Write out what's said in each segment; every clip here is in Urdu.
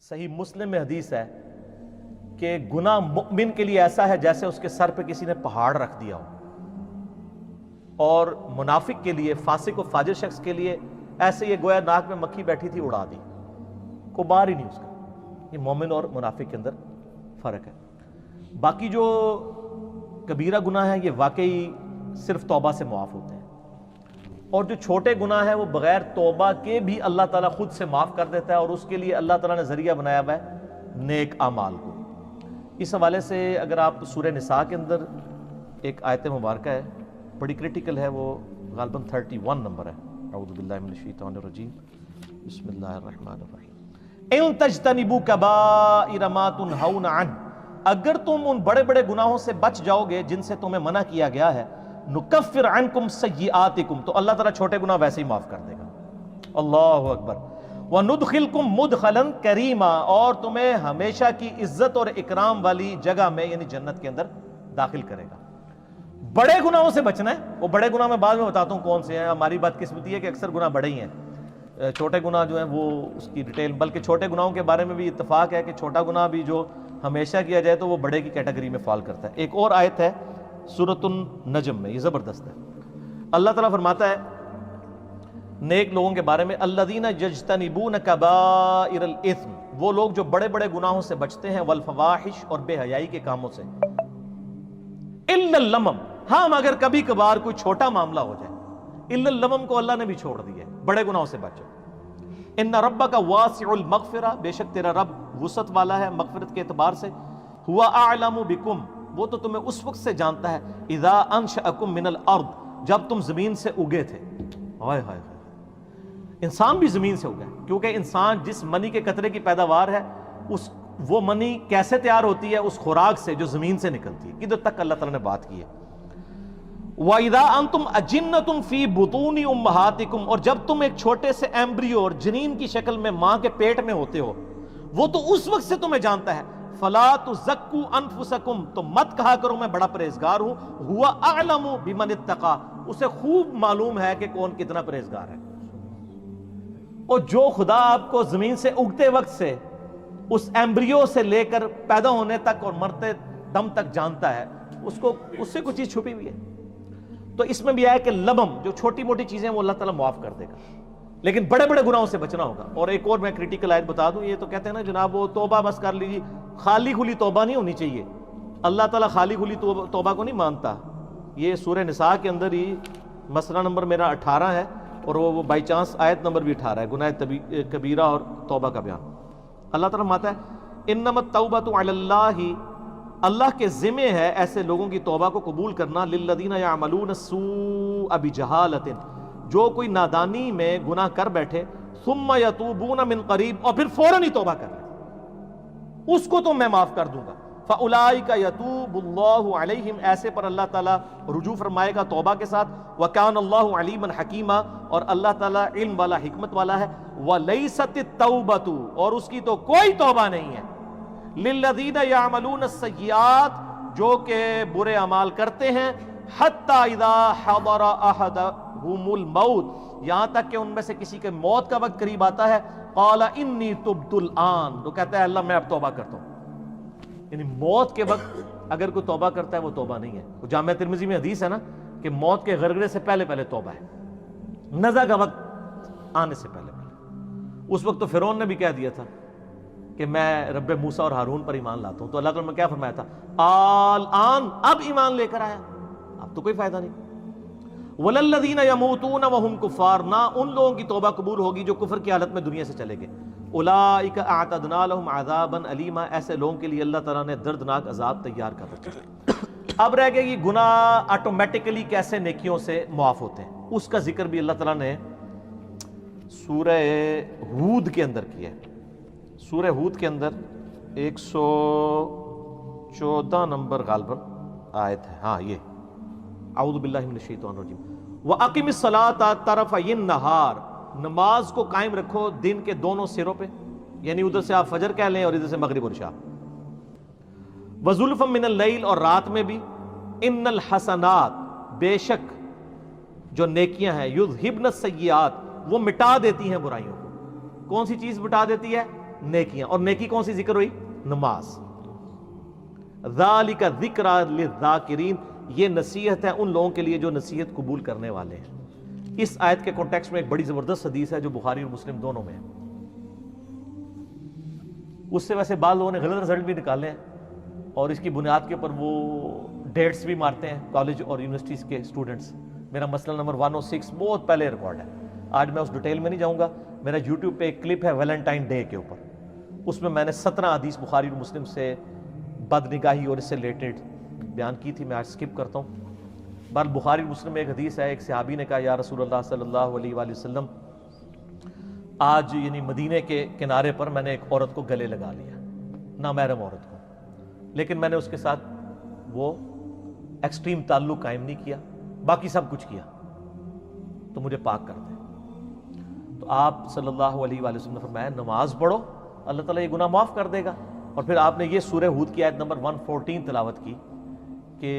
صحیح مسلم میں حدیث ہے کہ گناہ مؤمن کے لیے ایسا ہے جیسے اس کے سر پہ کسی نے پہاڑ رکھ دیا ہو، اور منافق کے لیے، فاسق و فاجر شخص کے لیے ایسے یہ گویا ناک میں مکھی بیٹھی تھی اڑا دی، کوئی بار ہی نہیں اس کا۔ یہ مومن اور منافق کے اندر فرق ہے۔ باقی جو کبیرہ گناہ ہیں یہ واقعی صرف توبہ سے معاف ہوتے ہیں، اور جو چھوٹے گناہ ہیں وہ بغیر توبہ کے بھی اللہ تعالیٰ خود سے معاف کر دیتا ہے، اور اس کے لیے اللہ تعالیٰ نے ذریعہ بنایا ہوا ہے نیک اعمال کو۔ اس حوالے سے اگر آپ سورہ نساء کے اندر ایک آیت مبارکہ ہے، بڑی کریٹیکل ہے، وہ غالباً 31 نمبر ہے۔ اعوذ باللہ من الشیطان الرجیم، بسم اللہ الرحمن الرحیم۔ ان تجتنبوا کبائر ما تنہون عنہ، اگر تم ان بڑے بڑے گناہوں سے بچ جاؤ گے جن سے تمہیں منع کیا گیا ہے، نکفر عنکم سیئاتکم، تو اللہ تعالیٰ چھوٹے گناہ ویسے ہی معاف کر دے گا۔ اللہ اکبر۔ وندخلکم مدخلا کریما، اور تمہیں ہمیشہ کی عزت اور اکرام والی جگہ میں یعنی جنت کے اندر داخل کرے گا۔ بڑے گناہوں سے بچنا ہے، وہ بڑے گناہ میں بعد میں بتاتا ہوں کون سے ہیں۔ ہماری بات قسمتی ہے کہ اکثر گناہ بڑے ہی ہیں، چھوٹے گناہ جو ہیں وہ اس کی ڈیٹیل، بلکہ چھوٹے گناہوں کے بارے میں بھی اتفاق ہے کہ چھوٹا گناہ بھی جو ہمیشہ کیا جائے تو وہ بڑے کی کیٹیگری میں فال کرتا ہے۔ ایک اور آیت ہے سورۃ النجم میں، یہ زبردست ہے۔ اللہ تعالیٰ فرماتا ہے نیک لوگوں کے بارے میں، الذین یجتنبون کبائر الاثم، وہ لوگ جو بڑے بڑے گناہوں سے بچتے ہیں، والفواحش، اور بے حیائی کے کاموں سے، الا اللمم، ہاں مگر کبھی کبھار کوئی چھوٹا معاملہ ہو جائے، الا اللمم کو اللہ نے بھی چھوڑ دیا ہے، بڑے گناہوں سے بچو۔ ان ربک واسع المغفرہ، بے شک تیرا رب وسعت والا ہے مغفرت کے اعتبار سے، ہوا اعلم بکم، وہ تو تمہیں اس وقت سے جانتا ہے، اذا انشأکم من الارض، جب تم زمین سے اگے تھے۔ ہائے ہائے ہائے، انسان بھی زمین سے اگا ہے، کیونکہ انسان جس منی کے قطرے کی پیداوار ہے، وہ منی کیسے تیار ہوتی ہے؟ اس خوراک سے جو زمین سے نکلتی ہے۔ کدھر تک اللہ تعالیٰ نے بات کی ہے۔ وَإِذَا أَنْتُمْ أَجِنَّةٌ فِي بُطُونِ أُمَّهَاتِكُمْ، اور جب تم ایک چھوٹے سے ایمبریو اور جنین کی شکل میں ماں کے پیٹ میں ہوتے ہو، وہ تو اس وقت سے تمہیں جانتا ہے۔ فَلَا تُزَكُّوا أَنفُسَكُمْ، تو مت کہا کرو میں بڑا پرہیزگار ہوں، هُوَ أَعْلَمُ بِمَنِ اتَّقَىٰ، اسے خوب معلوم ہے کہ کون کتنا پرہیزگار ہے۔ اور جو خدا آپ کو زمین سے اگتے وقت سے، اس ایمبریو سے لے کر پیدا ہونے تک اور مرتے دم تک جانتا ہے، اس سے کوئی چیز چھپی ہوئی ہے؟ تو اس میں بھی آیا کہ لبم، جو چھوٹی موٹی چیزیں وہ اللہ تعالیٰ معاف کر دے گا، لیکن بڑے بڑے گناہوں سے بچنا ہوگا۔ اور ایک اور میں کریٹیکل آیت بتا دوں، یہ تو کہتے ہیں نا جناب وہ توبہ بس کر لیجیے، خالی کھلی توبہ نہیں ہونی چاہیے، اللہ تعالیٰ خالی کھلی توبہ کو نہیں مانتا۔ یہ سورہ نساء کے اندر ہی مسئلہ نمبر میرا 18 ہے، اور وہ بائی چانس آیت نمبر بھی 18 ہے، گناہ کبیرہ اور توبہ کا بیان۔ اللہ تعالیٰ فرماتا ہے انما التوبۃ علی اللہ، اللہ کے ذمہ ہے ایسے لوگوں کی توبہ کو قبول کرنا، للذین یعملون السوء بجہالۃ، جو کوئی نادانی میں گناہ کر بیٹھے، ثم یتوبون من قریب، اور پھر فوراً ہی توبہ کر لے، اس کو تو میں معاف کر دوں گا۔ فاولئک یتوب اللہ علیہم، ایسے پر اللہ تعالیٰ رجوع فرمائے گا توبہ کے ساتھ۔ وکان اللہ علیما حکیما، اور اللہ تعالیٰ علم والا حکمت والا ہے۔ ولیست التوبۃ، اور اس کی تو کوئی توبہ نہیں ہے، للذین یعملون السیئات، جو کہ برے اعمال کرتے ہیں، حتی اذا حضر احدهم الموت، یہاں تک کہ ان میں سے کسی کے موت کا وقت قریب آتا ہے، قال انی تبت الآن، تو کہتا ہے اللہ میں اب توبہ کرتا ہوں۔ یعنی موت کے وقت اگر کوئی توبہ کرتا ہے وہ توبہ نہیں ہے۔ وہ جامعہ ترمذی میں حدیث ہے نا کہ موت کے غرغرے سے پہلے پہلے توبہ ہے، نزع کا وقت آنے سے پہلے پہلے۔ اس وقت تو فرعون نے بھی کہہ دیا تھا کہ میں رب موسیٰ اور ہارون پر ایمان لاتا ہوں، تو اللہ تعالیٰ نے کیا فرمایا تھا؟ الآن، اب ایمان لے کر آیا، اب تو کوئی فائدہ نہیں۔ وَلَلَّذِينَ يَمُوتُونَ وَهُمْ كُفَّارٌ، نہ ان لوگوں کی توبہ قبول ہوگی جو کفر کی حالت میں دنیا سے چلے گئے۔ اولئک اعتدنا لهم عذابا الیما، ایسے لوگوں کے لیے اللہ تعالیٰ نے دردناک عذاب تیار کر رکھا ہے۔ اب رہ گیا یہ گناہ آٹومیٹکلی کیسے نیکیوں سے معاف ہوتے ہیں، اس کا ذکر بھی اللہ تعالیٰ نے سورہ ہود کے اندر کیا ہے۔ سورہ ہود کے اندر 114 نمبر غالباً آیت ہے، ہاں یہ، اعوذ باللہ من الشیطان الرجیم، وَأَقِمِ الصَّلَاةَ طَرَفَيِ النَّهَارِ، نماز کو قائم رکھو دن کے دونوں سروں پہ، یعنی ادھر سے آپ فجر کہہ لیں اور ادھر سے مغرب اور عشاء۔ وَزُلْفًا مِّنَ اللَّيْلِ، اور رات میں بھی۔ اِنَّ الْحَسَنَاتِ، بے شک جو نیکیاں ہیں، یُذْہِبْنَ السَّیِّئَاتِ، وہ مٹا دیتی ہیں برائیوں کو۔ کون سی چیز مٹا دیتی ہے؟ نیکیاں. اور نیکی کون سی ذکر ہوئی؟ نماز. ذالک ذکریٰ للذاکرین، یہ نصیحت ہے ان لوگوں کے لیے جو نصیحت قبول کرنے والے ہیں. اس آیت کے کانٹیکسٹ میں ایک بڑی زبردست حدیث ہے جو بخاری اور مسلم دونوں میں ہے. اس سے ویسے بعض لوگوں نے غلط رزلٹ بھی نکالے ہیں اور اس کی بنیاد کے اوپر وہ ڈیٹس بھی مارتے ہیں کالج اور یونیورسٹیز کے اسٹوڈنٹس. میرا مسئلہ نمبر 106 بہت پہلے ریکارڈ ہے، آج میں اس ڈیٹیل میں نہیں جاؤں گا. میرا یوٹیوب پہ ایک کلپ ہے ویلنٹائن ڈے کے اوپر، اس میں میں نے 17 حدیث بخاری اور مسلم سے بد نگاہی اور اس سے ریلیٹڈ بیان کی تھی. میں آج سکپ کرتا ہوں. بہرحال بخاری مسلم میں ایک حدیث ہے، ایک صحابی نے کہا یا رسول اللہ صلی اللہ علیہ وآلہ وسلم، آج یعنی مدینے کے کنارے پر میں نے ایک عورت کو گلے لگا لیا، نامحرم عورت کو، لیکن میں نے اس کے ساتھ وہ ایکسٹریم تعلق قائم نہیں کیا، باقی سب کچھ کیا، تو مجھے پاک کر دے. تو آپ صلی اللہ علیہ وآلہ وسلم نے فرمایا نماز پڑھو، اللہ تعالیٰ یہ گناہ معاف کر دے گا. اور پھر آپ نے یہ سورہ ہود کی آیت نمبر 114 تلاوت کی کہ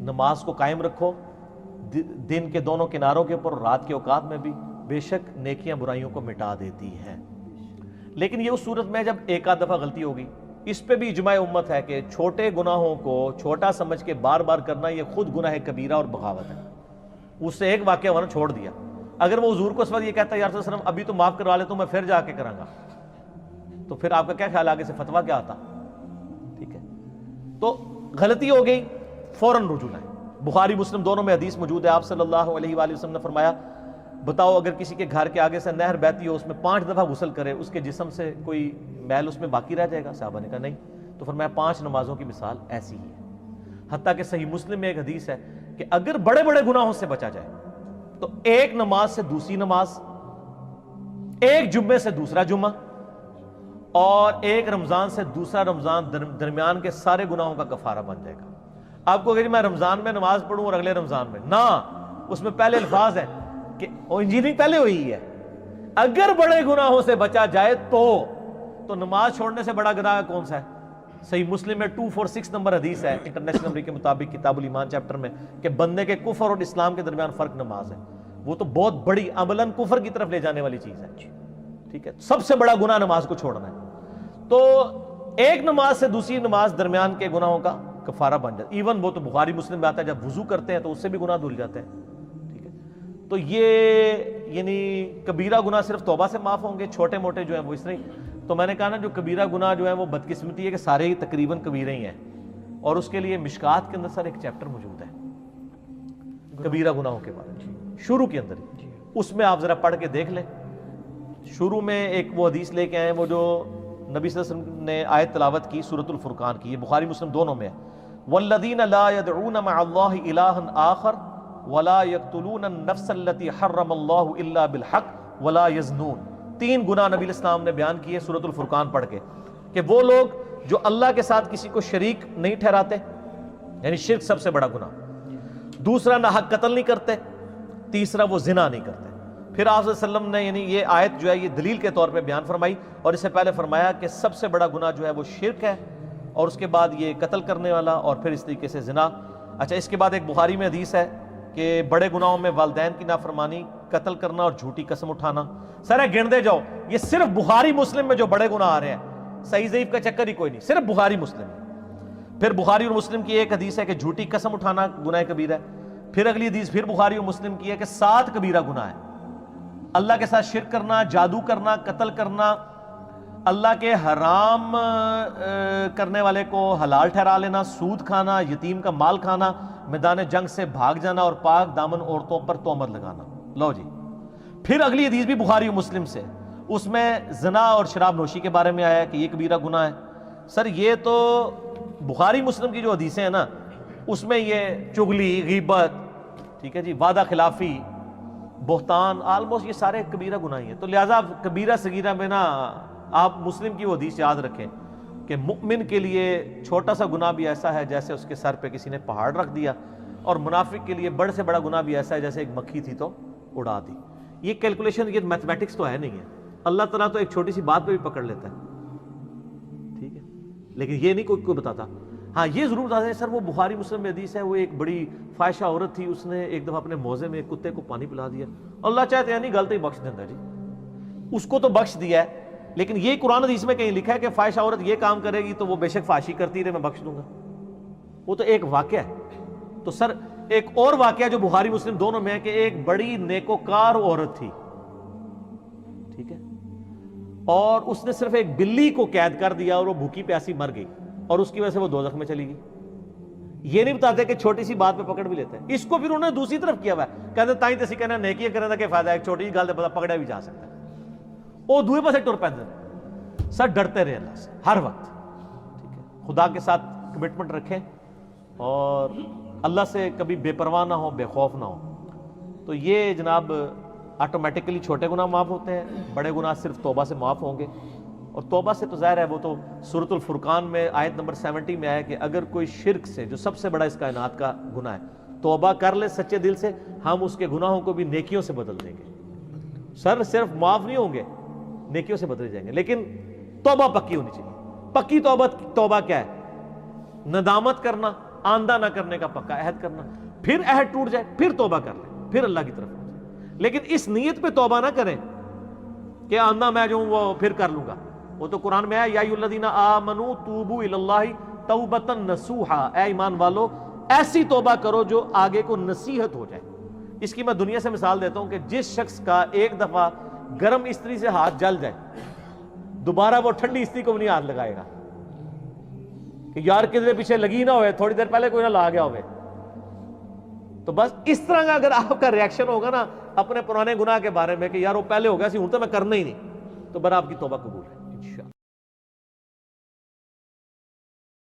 نماز کو قائم رکھو دن کے دونوں کناروں کے اوپر اور رات کے اوقات میں بھی، بے شک نیکیاں برائیوں کو مٹا دیتی ہیں. لیکن یہ اس صورت میں جب ایک آدھ دفعہ غلطی ہوگی. اس پہ بھی اجماع امت ہے کہ چھوٹے گناہوں کو چھوٹا سمجھ کے بار بار کرنا یہ خود گناہ کبیرہ اور بغاوت ہے. اس سے ایک واقعہ ورنہ چھوڑ دیا. اگر وہ حضور کو اس وقت یہ کہتا ہے یا رسول اللہ علیہ وسلم ابھی تو معاف کروا لے تو میں پھر جا کے کراں گا، تو پھر آپ کا کیا خیال آگے سے فتویٰ کیا آتا؟ ٹھیک ہے، تو غلطی ہو گئی فوراً رجوع ہے. بخاری مسلم دونوں میں حدیث موجود ہے. آپ صلی اللہ علیہ وآلہ وسلم نے فرمایا بتاؤ اگر کسی کے گھر کے آگے سے نہر بہتی ہو، اس میں 5 دفعہ غسل کرے، اس کے جسم سے کوئی میل اس میں باقی رہ جائے گا؟ صحابہ نے کہا نہیں. تو فرمایا 5 نمازوں کی مثال ایسی ہی ہے. حتیٰ کہ صحیح مسلم میں ایک حدیث ہے کہ اگر بڑے بڑے گناہوں سے بچا جائے تو ایک نماز سے دوسری نماز، ایک جمعے سے دوسرا جمعہ، اور ایک رمضان سے دوسرا رمضان درمیان کے سارے گناہوں کا کفارہ بن جائے گا. آپ کو کہ میں رمضان میں نماز پڑھوں اور اگلے رمضان میں نہ، اس میں پہلے الفاظ ہیں کہ انجینئرنگ پہلے ہوئی ہے. اگر بڑے گناہوں سے بچا جائے تو نماز چھوڑنے سے بڑا گناہ کون سا ہے؟ صحیح مسلم میں 246 نمبر حدیث ہے انٹرنیشنل نمبر کے مطابق کتاب الایمان چیپٹر میں کہ بندے کے کفر اور اسلام کے درمیان فرق نماز ہے. وہ تو بہت بڑی عملاً کفر کی طرف لے جانے والی چیز ہے. ٹھیک ہے، سب سے بڑا گناہ نماز کو چھوڑنا ہے. تو ایک نماز سے دوسری نماز درمیان کے گناہوں کا کفارہ بن جاتا ہے. ایون وہ تو بخاری مسلم میں آتا ہے جب وضو کرتے ہیں تو اس سے بھی گناہ دھل جاتے ہیں. ٹھیک ہے، تو یہ یعنی کبیرہ گناہ صرف توبہ سے معاف ہوں گے، چھوٹے موٹے جو ہیں وہ اس طرح. تو میں نے کہا نا جو کبیرہ گناہ جو ہے وہ بدقسمتی ہے کہ سارے ہی تقریباً کبیرے ہی ہیں، اور اس کے لیے مشکات کے اندر سر ایک چیپٹر موجود ہے کبیرہ گناہوں کے بارے میں، شروع کے اندر ہی. اس میں آپ ذرا پڑھ کے دیکھ لیں. شروع میں ایک وہ حدیث لے کے آئے وہ جو نبی صلی اللہ علیہ وسلم نے آیت تلاوت کی سورۃ الفرقان کی، یہ بخاری مسلم دونوں میں ہے. والذین لا يدعون مع اللہ الہا آخر ولا يقتلون النفس التي حرم اللہ الا بالحق ولا يزنون. 3 گناہ نبی الاسلام نے بیان کیے سورۃ الفرقان پڑھ کے کہ وہ لوگ جو اللہ کے ساتھ کسی کو شریک نہیں ٹھہراتے، یعنی شرک سب سے بڑا گناہ. دوسرا نہ حق قتل نہیں کرتے. تیسرا وہ زنا نہیں کرتے. پھر آپ صلی اللہ علیہ وسلم نے یعنی یہ آیت جو ہے یہ دلیل کے طور پہ بیان فرمائی، اور اس سے پہلے فرمایا کہ سب سے بڑا گناہ جو ہے وہ شرک ہے، اور اس کے بعد یہ قتل کرنے والا، اور پھر اس طریقے سے زنا. اچھا، اس کے بعد ایک بخاری میں حدیث ہے کہ بڑے گناہوں میں والدین کی نافرمانی، قتل کرنا اور جھوٹی قسم اٹھانا. سر گنتے جاؤ، یہ صرف بخاری مسلم میں جو بڑے گناہ آ رہے ہیں، صحیح ضعیف کا چکر ہی کوئی نہیں، صرف بخاری مسلم. پھر بخاری اور مسلم کی ایک حدیث ہے کہ جھوٹی قسم اٹھانا گناہ کبیرہ ہے. پھر اگلی حدیث پھر بخاری اور مسلم کی ہے کہ 7 کبیرہ گناہ ہے. اللہ کے ساتھ شرک کرنا، جادو کرنا، قتل کرنا، اللہ کے حرام کرنے والے کو حلال ٹھہرا لینا، سود کھانا، یتیم کا مال کھانا، میدان جنگ سے بھاگ جانا، اور پاک دامن عورتوں پر تہمت لگانا. لو جی، پھر اگلی حدیث بھی بخاری و مسلم سے، اس میں زنا اور شراب نوشی کے بارے میں آیا کہ یہ کبیرہ گناہ ہے. سر یہ تو بخاری مسلم کی جو حدیثیں ہیں نا، اس میں یہ چغلی، غیبت، ٹھیک ہے جی، وعدہ خلافی، بہتان، آلموسٹ یہ سارے کبیرہ گناہ ہیں. تو لہٰذا کبیرہ صغیرہ میں نا آپ مسلم کی وہ حدیث یاد رکھیں کہ مؤمن کے لیے چھوٹا سا گناہ بھی ایسا ہے جیسے اس کے سر پہ کسی نے پہاڑ رکھ دیا، اور منافق کے لیے بڑے سے بڑا گناہ بھی ایسا ہے جیسے ایک مکھی تھی تو اڑا دی. یہ کیلکولیشن، یہ میتھمیٹکس تو ہے نہیں ہے. اللہ تعالیٰ تو ایک چھوٹی سی بات پہ بھی پکڑ لیتا ہے. ٹھیک ہے، لیکن یہ نہیں کوئی بتاتا. ہاں یہ ضرور بتاتے ہیں سر وہ بخاری مسلم میں حدیث ہے، وہ ایک بڑی فاحشہ عورت تھی، اس نے ایک دفعہ اپنے موزے میں ایک کتے کو پانی پلا دیا. اللہ چاہتے ہیں نہیں غلطی بخش دیتا جی، اس کو تو بخش دیا ہے، لیکن یہ قرآن حدیث میں کہیں لکھا ہے کہ فاحشہ عورت یہ کام کرے گی تو وہ بے شک فحاشی کرتی رہے میں بخش دوں گا؟ وہ تو ایک واقعہ ہے. تو سر ایک اور واقعہ جو بخاری مسلم دونوں میں ہے کہ ایک بڑی نیکوکار عورت تھی، ٹھیک ہے، اور اس نے صرف ایک بلی کو قید کر دیا اور وہ بھوکی پیاسی مر گئی، اور اس کی وجہ سے وہ دوزخ میں چلی گئی. یہ نہیں بتاتے کہ چھوٹی سی بات پہ پکڑ بھی لیتے ہیں. اس کو پھر انہوں نے دوسری طرف کیا ہوا ہے، کہتے تائیں تسی کہنا نیکیاں کرنے دا کہ فائدہ ہے، ایک چھوٹی سی گل تے پتہ پکڑا بھی جا سکتا ہے. وہ دوسرے پاسے ٹر پیندے ہیں. سر ڈرتے رہے اللہ سے ہر وقت، ٹھیک ہے، خدا کے ساتھ کمٹمنٹ رکھیں اور اللہ سے کبھی بے پرواہ نہ ہو، بے خوف نہ ہو. تو یہ جناب آٹومیٹکلی چھوٹے گناہ معاف ہوتے ہیں، بڑے گناہ صرف توبہ سے معاف ہوں گے. اور توبہ سے تو ظاہر ہے وہ تو سورۃ الفرقان میں آیت نمبر 70 میں آیا کہ اگر کوئی شرک سے، جو سب سے بڑا اس کائنات کا گناہ ہے، توبہ کر لے سچے دل سے، ہم اس کے گناہوں کو بھی نیکیوں سے بدل دیں گے. سر صرف معاف نہیں ہوں گے، نیکیوں سے بدلے جائیں گے. لیکن توبہ پکی ہونی چاہیے. پکی توبہ کیا ہے؟ ندامت کرنا، آندہ نہ کرنے کا پکا عہد کرنا، پھر عہد ٹوٹ جائے پھر توبہ کر لیں، پھر اللہ کی طرف آ جائے. لیکن اس نیت پہ توبہ نہ کریں کہ آندہ میں جو ہوں وہ پھر کر لوں گا. وہ تو قرآن میں ہے یا ایھا الذین آمنوا توبوا الی اللہ توبۃ نصوحا، اے ایمان والو ایسی توبہ کرو جو آگے کو نصیحت ہو جائے. اس کی میں دنیا سے مثال دیتا ہوں کہ جس شخص کا ایک دفعہ گرم استری سے ہاتھ جل جائے، دوبارہ وہ ٹھنڈی استری کو بھی نہیں ہاتھ لگائے گا کہ یار کدھر پیچھے لگی نہ ہوئے، تھوڑی دیر پہلے کوئی نہ لا گیا ہوئے. تو بس اس طرح کا اگر آپ کا ریاکشن ہوگا نا اپنے پرانے گناہ کے بارے میں کہ یار وہ پہلے ہو گیا سی ہوں تو میں کرنا ہی نہیں، تو بر آپ کی توبہ قبول ہے انشاءاللہ.